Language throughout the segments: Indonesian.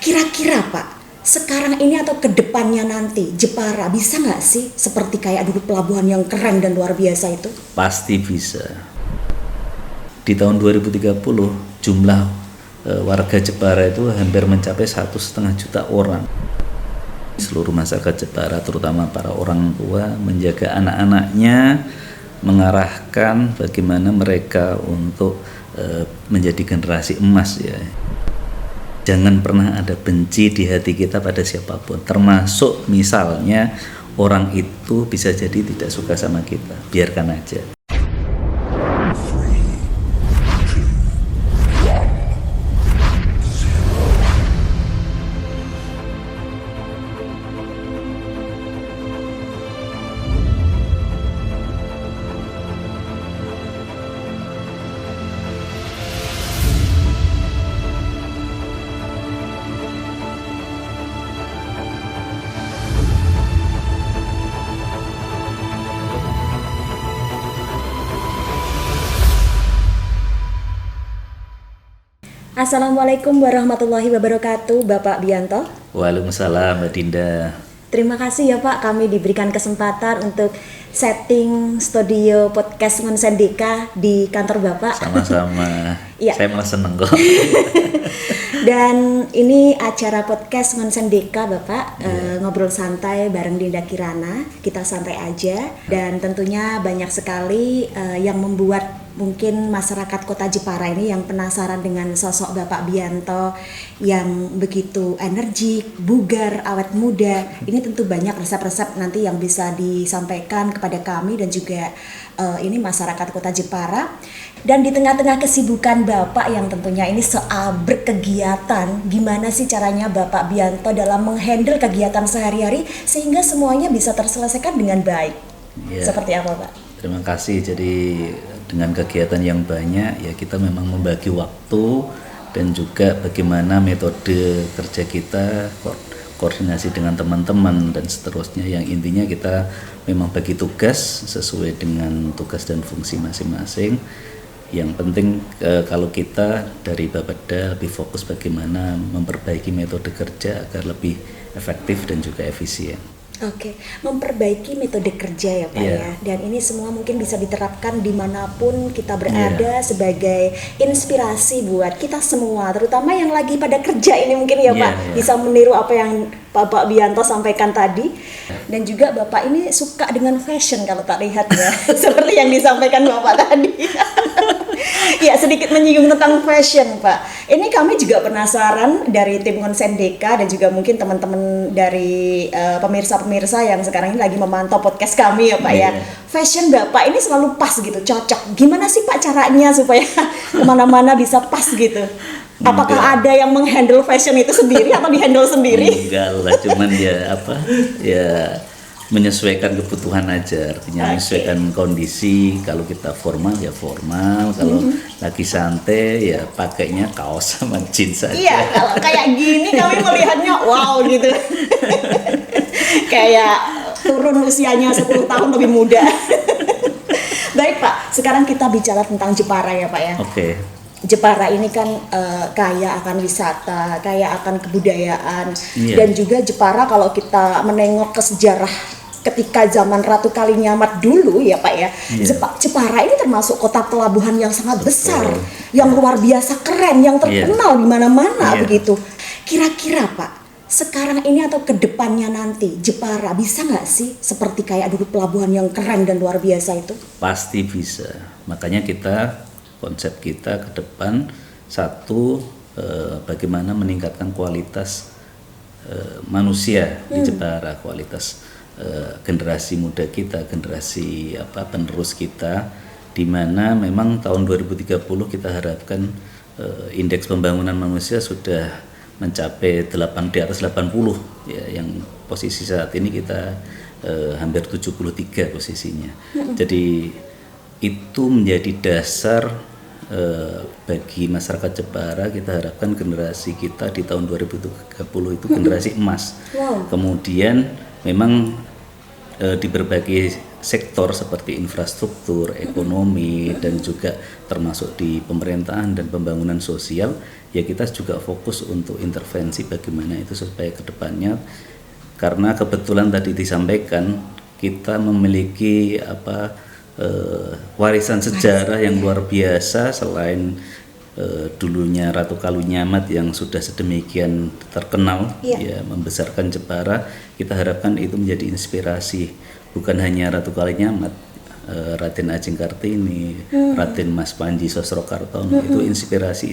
Kira-kira Pak, sekarang ini atau kedepannya nanti Jepara bisa nggak sih seperti kayak dulu pelabuhan yang keren dan luar biasa itu? Pasti bisa. Di tahun 2030 jumlah warga Jepara itu hampir mencapai 1,5 juta orang. Seluruh masyarakat Jepara, terutama para orang tua, menjaga anak-anaknya, mengarahkan bagaimana mereka untuk menjadi generasi emas ya. Jangan pernah ada benci di hati kita pada siapapun, termasuk misalnya orang itu bisa jadi tidak suka sama kita, biarkan aja. Assalamualaikum warahmatullahi wabarakatuh, Bapak Bianto. Waalaikumsalam, Mbak Dinda. Terima kasih ya Pak, kami diberikan kesempatan untuk setting studio podcast Ngonsendika di kantor Bapak. Sama-sama. Ya. Saya malah seneng kok. Dan ini acara podcast Ngonsendika Bapak, ngobrol santai bareng Dinda Kirana. Kita santai aja dan tentunya banyak sekali yang membuat mungkin masyarakat kota Jepara ini yang penasaran dengan sosok Bapak Bianto yang begitu energik, bugar, awet muda. Ini tentu banyak resep-resep nanti yang bisa disampaikan kepada kami dan juga ini masyarakat kota Jepara. Dan di tengah-tengah kesibukan Bapak yang tentunya ini seabrek kegiatan, gimana sih caranya Bapak Bianto dalam menghandle kegiatan sehari-hari sehingga semuanya bisa terselesaikan dengan baik? Ya. Seperti apa Pak? Terima kasih. Jadi dengan kegiatan yang banyak ya kita memang membagi waktu dan juga bagaimana metode kerja kita, koordinasi dengan teman-teman dan seterusnya, yang intinya kita memang bagi tugas sesuai dengan tugas dan fungsi masing-masing. Yang penting kalau kita dari Bapeda lebih fokus bagaimana memperbaiki metode kerja agar lebih efektif dan juga efisien. Oke, memperbaiki metode kerja ya Pak ya. Dan ini semua mungkin bisa diterapkan dimanapun kita berada sebagai inspirasi buat kita semua, terutama yang lagi pada kerja ini mungkin ya Pak, bisa meniru apa yang Bapak Bianto sampaikan tadi. Dan juga Bapak ini suka dengan fashion kalau tak lihat ya, seperti yang disampaikan Bapak tadi. Ya, sedikit menyinggung tentang fashion Pak. Ini kami juga penasaran dari tim Ngonsendika dan juga mungkin teman-teman dari pemirsa-pemirsa yang sekarang ini lagi memantau podcast kami ya Pak ya. Fashion Bapak ini selalu pas gitu, cocok. Gimana sih Pak caranya supaya kemana-mana bisa pas gitu? Apakah ada yang menghandle fashion itu sendiri atau dihandle sendiri? Enggak lah, cuman ya menyesuaikan kebutuhan aja, artinya menyesuaikan kondisi. Kalau kita formal ya formal, kalau lagi santai ya pakainya kaos sama jeans saja. Iya, kalau kayak gini kami melihatnya wow gitu. Kayak turun usianya 10 tahun lebih muda. Baik Pak, sekarang kita bicara tentang Jepara ya Pak ya. Oke. Jepara ini kan kaya akan wisata, kaya akan kebudayaan, dan juga Jepara kalau kita menengok ke sejarah ketika zaman Ratu Kalinyamat dulu ya Pak ya, Jepara ini termasuk kota pelabuhan yang sangat besar, yang luar biasa keren, yang terkenal di mana-mana begitu. Kira-kira Pak, sekarang ini atau kedepannya nanti Jepara bisa nggak sih seperti kayak dulu pelabuhan yang keren dan luar biasa itu? Pasti bisa. Makanya konsep kita ke depan satu, bagaimana meningkatkan kualitas manusia di Jepara, kualitas generasi muda kita, generasi penerus kita, di mana memang tahun 2030 kita harapkan indeks pembangunan manusia sudah mencapai di atas 80 ya, yang posisi saat ini kita hampir 73 posisinya. Jadi itu menjadi dasar bagi masyarakat Jepara. Kita harapkan generasi kita di tahun 2030 itu generasi emas. Kemudian memang di berbagai sektor seperti infrastruktur, ekonomi, dan juga termasuk di pemerintahan dan pembangunan sosial, ya kita juga fokus untuk intervensi bagaimana itu supaya ke depannya, karena kebetulan tadi disampaikan kita memiliki warisan sejarah yang luar biasa. Selain dulunya Ratu Kalunyamat yang sudah sedemikian terkenal ya membesarkan Jepara, kita harapkan itu menjadi inspirasi bukan hanya Ratu Kalunyamat, Raden Ajeng Kartini, Raden Mas Panji Sosrokartono, itu inspirasi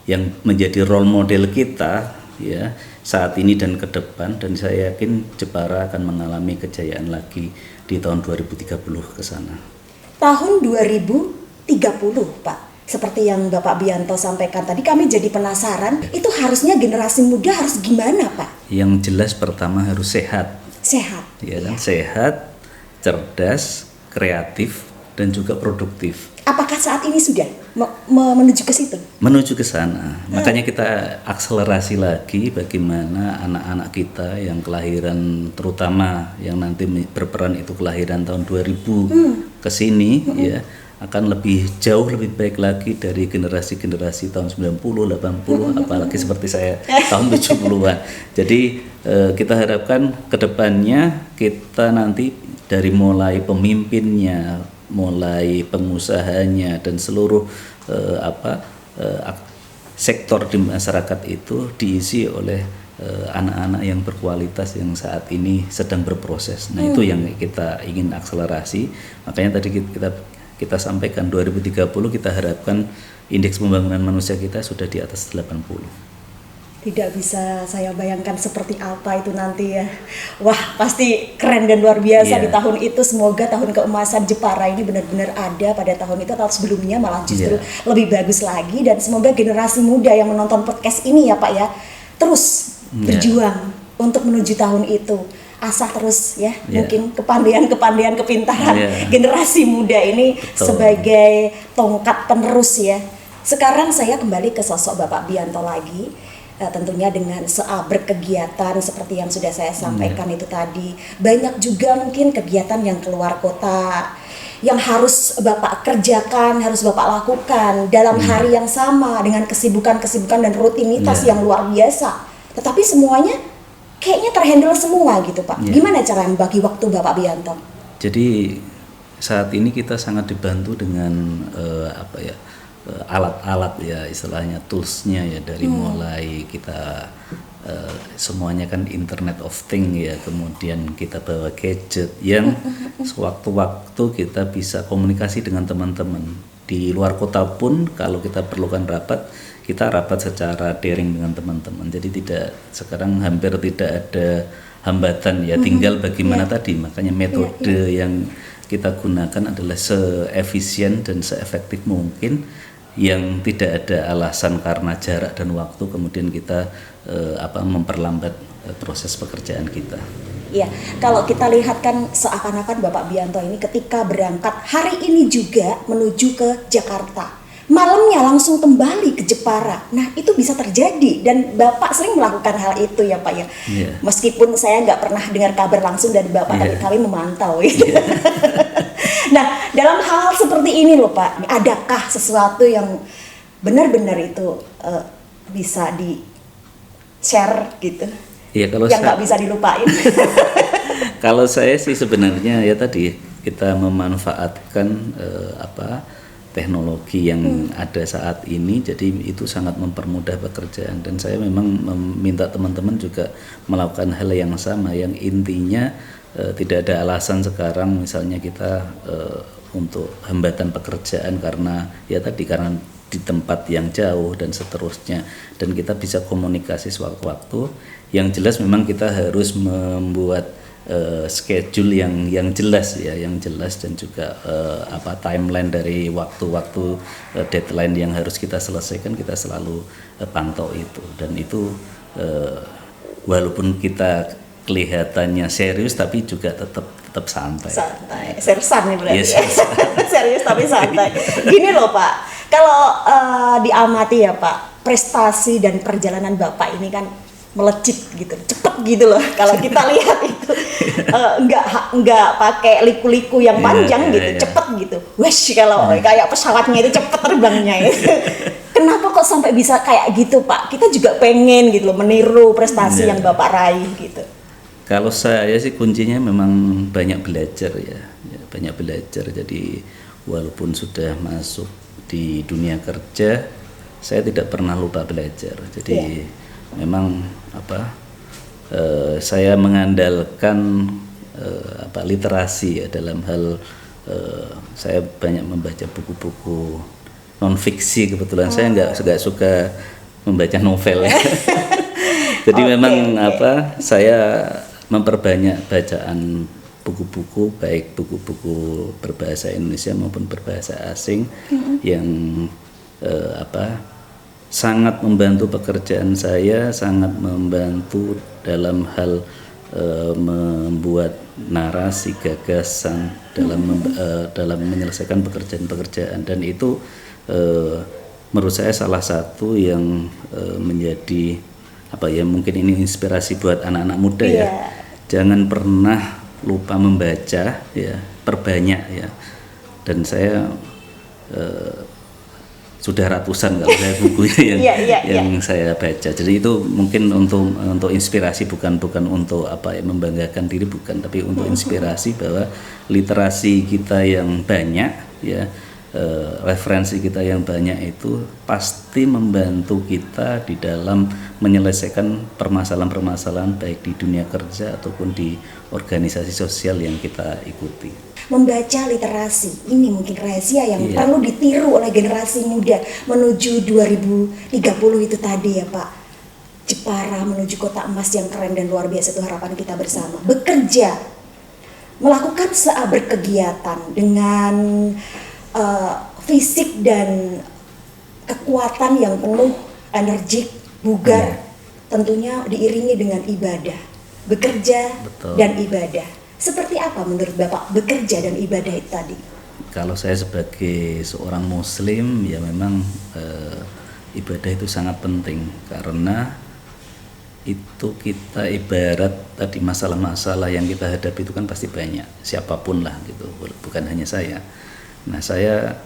yang menjadi role model kita ya saat ini dan ke depan, dan saya yakin Jepara akan mengalami kejayaan lagi di tahun 2030 ke sana. Tahun 2030, Pak. Seperti yang Bapak Bianto sampaikan tadi, kami jadi penasaran, itu harusnya generasi muda harus gimana, Pak? Yang jelas pertama harus sehat. Sehat. Ya kan, sehat, cerdas, kreatif, dan juga produktif. Apakah saat ini sudah menuju ke situ? Menuju ke sana. Makanya kita akselerasi lagi bagaimana anak-anak kita yang kelahiran, terutama yang nanti berperan itu kelahiran tahun 2000 ke sini ya, akan lebih jauh lebih baik lagi dari generasi-generasi tahun 90, 80, apalagi seperti saya tahun 70-an. Jadi kita harapkan ke depannya kita nanti dari mulai pemimpinnya, mulai pengusahanya, dan seluruh sektor di masyarakat itu diisi oleh anak-anak yang berkualitas yang saat ini sedang berproses. Nah itu yang kita ingin akselerasi. Makanya tadi kita sampaikan 2030 kita harapkan indeks pembangunan manusia kita sudah di atas 80. Tidak bisa saya bayangkan seperti apa itu nanti ya. Wah, pasti keren dan luar biasa di tahun itu. Semoga tahun keemasan Jepara ini benar-benar ada pada tahun itu atau sebelumnya malah justru lebih bagus lagi. Dan semoga generasi muda yang menonton podcast ini ya Pak ya, terus berjuang untuk menuju tahun itu. Asah terus ya, mungkin kepandaian, kepintaran generasi muda ini sebagai tongkat penerus ya. Sekarang saya kembali ke sosok Bapak Bianto lagi. Tentunya dengan seabrek kegiatan seperti yang sudah saya sampaikan itu tadi. Banyak juga mungkin kegiatan yang keluar kota yang harus Bapak kerjakan, harus Bapak lakukan dalam hari yang sama dengan kesibukan-kesibukan dan rutinitas yang luar biasa. Tetapi semuanya kayaknya terhandle semua gitu Pak. Gimana cara membagi waktu Bapak Bianto? Jadi saat ini kita sangat dibantu dengan alat-alat ya, istilahnya toolsnya ya, dari mulai kita semuanya kan Internet of Things ya, kemudian kita bawa gadget yang sewaktu-waktu kita bisa komunikasi dengan teman-teman di luar kota pun. Kalau kita perlukan rapat, kita rapat secara daring dengan teman-teman. Jadi sekarang hampir tidak ada hambatan ya, tinggal bagaimana tadi. Makanya metode yang kita gunakan adalah seefisien dan seefektif mungkin, yang tidak ada alasan karena jarak dan waktu kemudian kita memperlambat proses pekerjaan kita. Ya, kalau kita lihat kan seakan-akan Bapak Bianto ini ketika berangkat hari ini juga menuju ke Jakarta, malamnya langsung kembali ke Jepara. Nah itu bisa terjadi dan Bapak sering melakukan hal itu ya Pak ya. Meskipun saya nggak pernah dengar kabar langsung dari Bapak, tapi kami memantau gitu. Nah dalam hal seperti ini loh Pak, adakah sesuatu yang benar-benar itu bisa di share gitu? Ya, kalau yang nggak bisa dilupain. Kalau saya sih sebenarnya ya tadi kita memanfaatkan teknologi yang ada saat ini, jadi itu sangat mempermudah pekerjaan, dan saya memang meminta teman-teman juga melakukan hal yang sama, yang intinya tidak ada alasan sekarang misalnya kita untuk hambatan pekerjaan karena ya tadi karena di tempat yang jauh dan seterusnya, dan kita bisa komunikasi sewaktu-waktu. Yang jelas memang kita harus membuat schedule yang jelas ya, yang jelas, dan juga timeline dari waktu-waktu deadline yang harus kita selesaikan, kita selalu pantau itu. Dan itu walaupun kita kelihatannya serius tapi juga tetap santai. Seriusan nih berarti. Serius tapi santai. Gini loh Pak, kalau diamati ya Pak, prestasi dan perjalanan Bapak ini kan melejit gitu, cepet gitu loh. Kalau kita lihat itu nggak pakai liku-liku yang panjang gitu, cepet gitu. Wesh, kalau kayak pesawatnya itu cepet terbangnya itu. Kenapa kok sampai bisa kayak gitu Pak? Kita juga pengen gitu loh meniru prestasi yang Bapak raih gitu. Kalau saya sih kuncinya memang banyak belajar ya, banyak belajar. Jadi walaupun sudah masuk di dunia kerja, saya tidak pernah lupa belajar. Jadi memang saya mengandalkan literasi ya, dalam hal saya banyak membaca buku-buku non fiksi. Kebetulan saya nggak suka membaca novel ya. Jadi memang saya memperbanyak bacaan buku-buku, baik buku-buku berbahasa Indonesia maupun berbahasa asing yang sangat membantu pekerjaan saya, sangat membantu dalam hal membuat narasi, gagasan dalam menyelesaikan pekerjaan-pekerjaan, dan itu menurut saya salah satu yang menjadi mungkin ini inspirasi buat anak-anak muda ya. Jangan pernah lupa membaca ya, perbanyak ya. Dan saya sudah ratusan kalau saya buku yang saya baca. Jadi itu mungkin untuk inspirasi, bukan untuk membanggakan diri, bukan, tapi untuk inspirasi bahwa literasi kita yang banyak ya, referensi kita yang banyak itu pasti membantu kita di dalam menyelesaikan permasalahan-permasalahan baik di dunia kerja ataupun di organisasi sosial yang kita ikuti. Membaca literasi ini mungkin rahasia yang perlu ditiru oleh generasi muda menuju 2030 itu tadi ya Pak. Jepara menuju kota emas yang keren dan luar biasa, itu harapan kita bersama. Bekerja, melakukan berkegiatan dengan fisik dan kekuatan yang penuh, energik, bugar, tentunya diiringi dengan ibadah. Bekerja dan ibadah. Seperti apa menurut Bapak bekerja dan ibadah itu tadi? Kalau saya sebagai seorang muslim ya memang ibadah itu sangat penting, karena itu kita ibarat tadi masalah-masalah yang kita hadapi itu kan pasti banyak, siapapun lah gitu, bukan hanya saya. Nah saya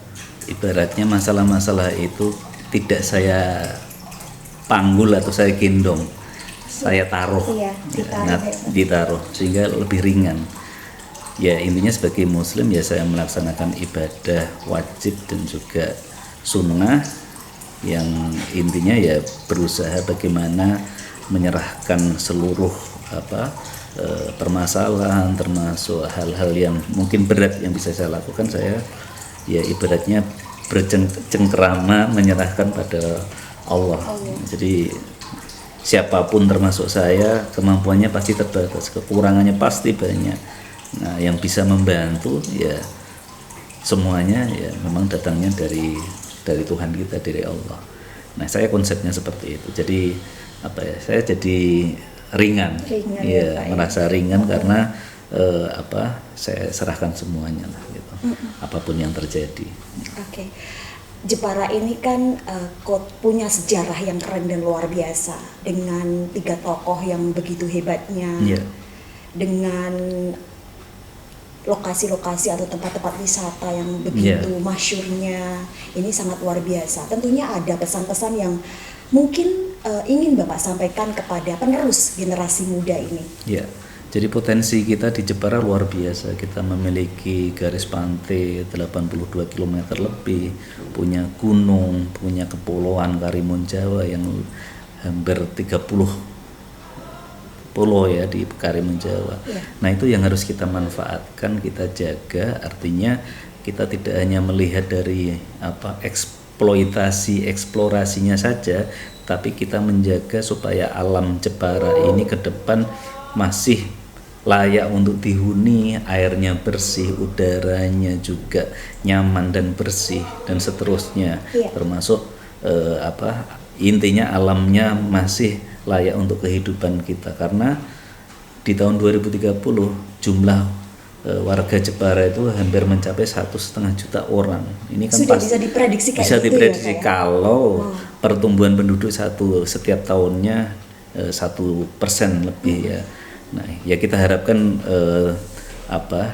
ibaratnya masalah-masalah itu tidak saya panggul atau saya gendong, saya taruh, ditaruh sehingga lebih ringan. Ya intinya sebagai muslim ya saya melaksanakan ibadah wajib dan juga sunnah, yang intinya ya berusaha bagaimana menyerahkan seluruh permasalahan, termasuk hal-hal yang mungkin berat yang bisa saya lakukan, saya ya ibaratnya bercengkerama menyerahkan pada Allah. Jadi siapapun termasuk saya, kemampuannya pasti terbatas, kekurangannya pasti banyak. Nah, yang bisa membantu ya semuanya ya memang datangnya dari Tuhan kita, dari Allah. Nah, saya konsepnya seperti itu. Jadi saya jadi ringan ya, merasa ringan karena saya serahkan semuanya lah gitu. Apapun yang terjadi. Oke. Jepara ini kan punya sejarah yang keren dan luar biasa, dengan 3 tokoh yang begitu hebatnya, dengan lokasi-lokasi atau tempat-tempat wisata yang begitu masyhurnya. Ini sangat luar biasa. Tentunya ada pesan-pesan yang mungkin ingin Bapak sampaikan kepada penerus generasi muda ini. Jadi potensi kita di Jepara luar biasa. Kita memiliki garis pantai 82 km lebih, punya gunung, punya kepulauan Karimun Jawa yang hampir 30 pulau ya di Karimun Jawa. Nah itu yang harus kita manfaatkan, kita jaga. Artinya kita tidak hanya melihat dari eksplorasinya saja, tapi kita menjaga supaya alam Jepara ini ke depan masih layak untuk dihuni, airnya bersih, udaranya juga nyaman dan bersih, dan seterusnya. Termasuk intinya alamnya masih layak untuk kehidupan kita, karena di tahun 2030 jumlah warga Jepara itu hampir mencapai 1,5 juta orang. Ini kan sudah bisa diprediksi kalau pertumbuhan penduduk setiap tahunnya 1% lebih ya. Nah, ya kita harapkan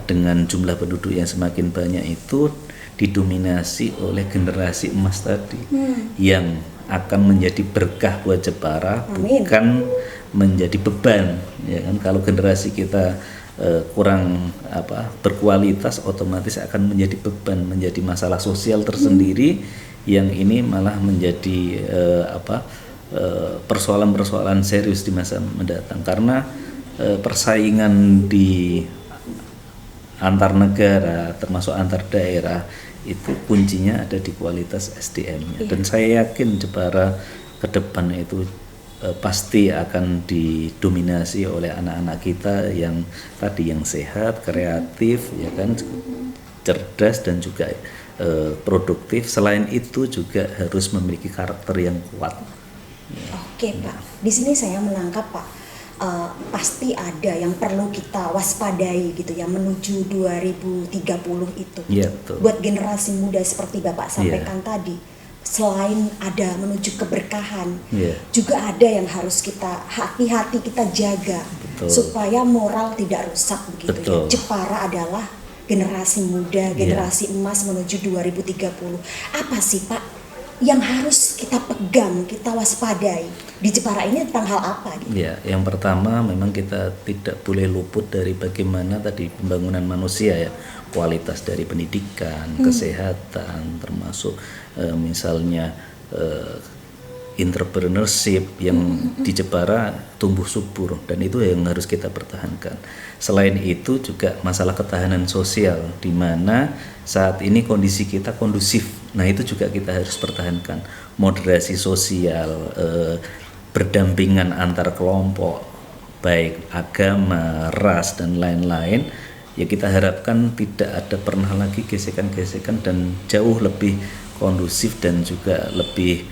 dengan jumlah penduduk yang semakin banyak itu didominasi oleh generasi emas tadi yang akan menjadi berkah buat Jepara. Amin. Bukan menjadi beban, ya kan. Kalau generasi kita kurang berkualitas, otomatis akan menjadi beban, menjadi masalah sosial tersendiri yang ini malah menjadi persoalan-persoalan serius di masa mendatang, karena persaingan di antar negara termasuk antar daerah itu kuncinya ada di kualitas SDM-nya. Dan saya yakin Jepara ke depan itu pasti akan didominasi oleh anak-anak kita yang tadi yang sehat, kreatif, ya kan, cerdas dan juga produktif. Selain itu juga harus memiliki karakter yang kuat. Oke Pak, di sini saya menangkap Pak, pasti ada yang perlu kita waspadai gitu ya menuju 2030 itu. Ya, betul. Buat generasi muda seperti Bapak sampaikan tadi, selain ada menuju keberkahan, juga ada yang harus kita hati-hati kita jaga. Betul. Supaya moral tidak rusak begitu. Betul. Ya. Jepara adalah generasi muda, generasi emas menuju 2030. Apa sih Pak yang harus kita pegang, kita waspadai di Jepara ini tentang hal apa? Gitu? Ya, yang pertama memang kita tidak boleh luput dari bagaimana tadi pembangunan manusia ya, kualitas dari pendidikan, kesehatan, termasuk misalnya entrepreneurship yang di Jepara tumbuh subur, dan itu yang harus kita pertahankan. Selain itu juga masalah ketahanan sosial, di mana saat ini kondisi kita kondusif. Nah, itu juga kita harus pertahankan. Moderasi sosial, berdampingan antar kelompok, baik agama, ras dan lain-lain. Ya kita harapkan tidak ada pernah lagi gesekan-gesekan dan jauh lebih kondusif dan juga lebih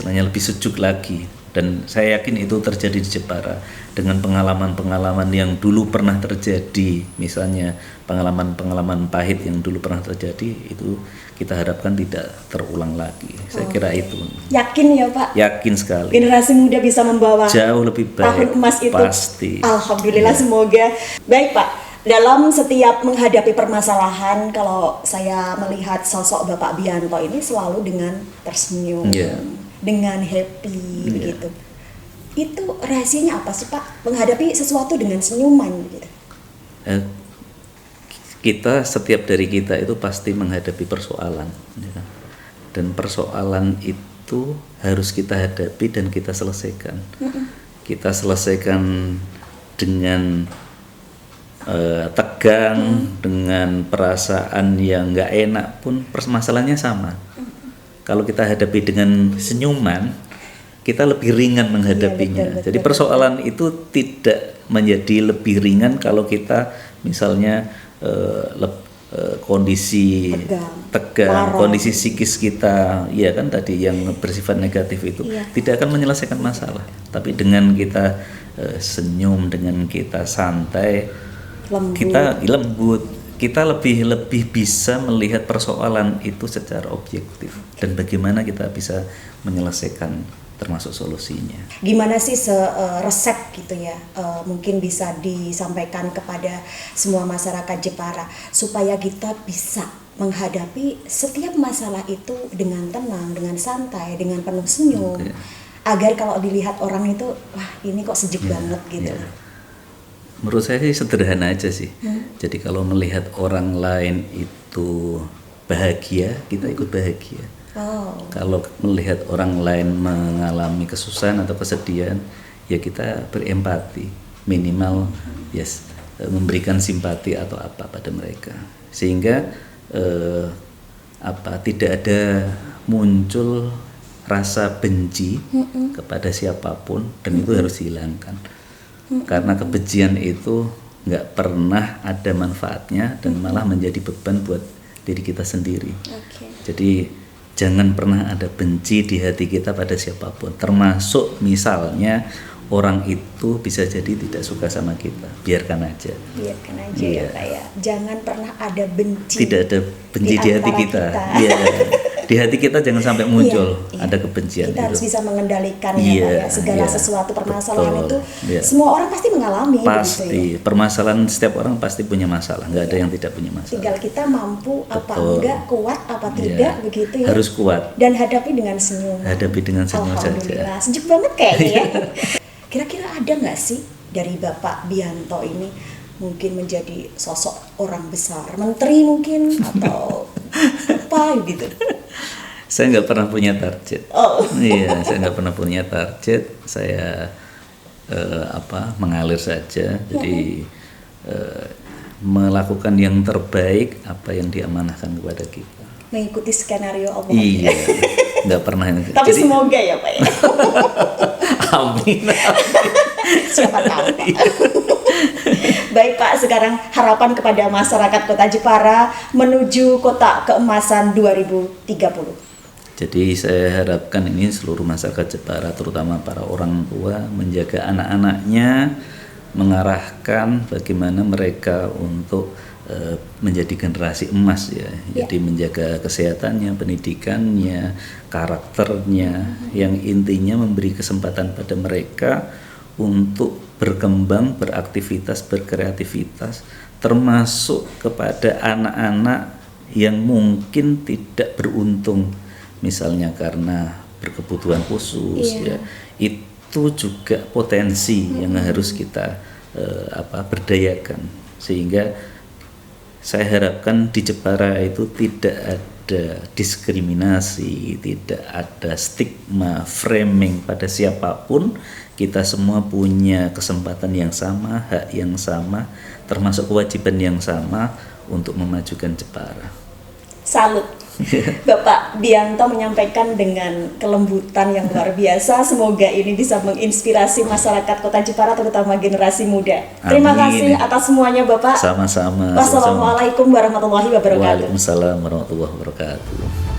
lebih sejuk lagi. Dan saya yakin itu terjadi di Jepara dengan pengalaman-pengalaman yang dulu pernah terjadi, misalnya pengalaman-pengalaman pahit yang dulu pernah terjadi, itu kita harapkan tidak terulang lagi. Saya kira itu. Yakin ya Pak? Yakin sekali. Generasi muda bisa membawa jauh lebih baik. Tahun emas itu. Pasti. Alhamdulillah, semoga. Baik Pak. Dalam setiap menghadapi permasalahan, kalau saya melihat sosok Bapak Bianto ini selalu dengan tersenyum, dengan happy, begitu. Itu rahasianya apa sih Pak? Menghadapi sesuatu dengan senyuman, gitu. Kita, setiap dari kita itu pasti menghadapi persoalan, ya. Dan persoalan itu harus kita hadapi dan kita selesaikan. Kita selesaikan dengan tegang, dengan perasaan yang nggak enak pun permasalahannya sama. Kalau kita hadapi dengan senyuman, kita lebih ringan menghadapinya. Betul. Jadi persoalan itu tidak menjadi lebih ringan kalau kita misalnya kondisi tegang, kondisi psikis kita, ya kan tadi yang bersifat negatif itu tidak akan menyelesaikan masalah. Tapi dengan kita senyum, dengan kita santai, kita lembut, kita lebih bisa melihat persoalan itu secara objektif dan bagaimana kita bisa menyelesaikan termasuk solusinya. Gimana sih resep gitu ya, mungkin bisa disampaikan kepada semua masyarakat Jepara supaya kita bisa menghadapi setiap masalah itu dengan tenang, dengan santai, dengan penuh senyum, agar kalau dilihat orang itu, wah ini kok sejuk banget gitu. Menurut saya sih sederhana aja sih. Jadi kalau melihat orang lain itu bahagia, kita ikut bahagia. Kalau melihat orang lain mengalami kesusahan atau kesedihan, ya kita berempati, minimal memberikan simpati atau apa pada mereka, sehingga tidak ada muncul rasa benci kepada siapapun, dan itu harus dihilangkan. Karena kebencian itu nggak pernah ada manfaatnya dan malah menjadi beban buat diri kita sendiri. Jadi jangan pernah ada benci di hati kita pada siapapun, termasuk misalnya orang itu bisa jadi tidak suka sama kita, biarkan aja ya Pak ya. Jangan pernah ada benci, tidak ada benci di hati kita. di hati kita jangan sampai muncul Iya. ada kebencian Kita harus itu. bisa mengendalikan Iya, ya Pak ya. Segala iya. sesuatu permasalahan Betul, itu iya. semua orang pasti mengalami Pasti begitu ya. permasalahan, setiap orang pasti punya masalah, nggak ada yang tidak punya masalah. Tinggal kita mampu apa Betul. enggak, kuat apa Iya. tidak begitu ya. Harus kuat, Dan hadapi dengan senyum. hadapi dengan senyum saja. Alhamdulillah, sejuk banget kayaknya ya. Kira-kira ada nggak sih dari Bapak Bianto ini mungkin menjadi sosok orang besar, menteri mungkin atau apa gitu? Saya nggak pernah punya target. Oh, Iya, saya nggak pernah punya target. Saya mengalir saja. Jadi melakukan yang terbaik apa yang diamanahkan kepada kita. mengikuti skenario Allah. Iya, nggak pernah. Tapi semoga ya Pak ya. Amin. Siapa tahu. Pak. Baik Pak, sekarang harapan kepada masyarakat Kota Jepara menuju Kota Keemasan 2030. Jadi saya harapkan ini seluruh masyarakat Jepara, terutama para orang tua, menjaga anak-anaknya, mengarahkan bagaimana mereka untuk menjadi generasi emas ya. Jadi menjaga kesehatannya, pendidikannya, karakternya, yang intinya memberi kesempatan pada mereka untuk berkembang, beraktivitas, berkreativitas, termasuk kepada anak-anak yang mungkin tidak beruntung, misalnya karena berkebutuhan khusus ya, itu juga potensi yang harus kita berdayakan, sehingga saya harapkan di Jepara itu tidak ada diskriminasi, tidak ada stigma, framing pada siapapun. Kita semua punya kesempatan yang sama, hak yang sama, termasuk kewajiban yang sama untuk memajukan Jepara. Salut. Bapak Bianto menyampaikan dengan kelembutan yang luar biasa. Semoga ini bisa menginspirasi masyarakat Kota Jepara, terutama generasi muda. Terima Amin. kasih atas semuanya Bapak. Sama-sama. Wassalamualaikum warahmatullahi wabarakatuh. Waalaikumsalam warahmatullahi wabarakatuh.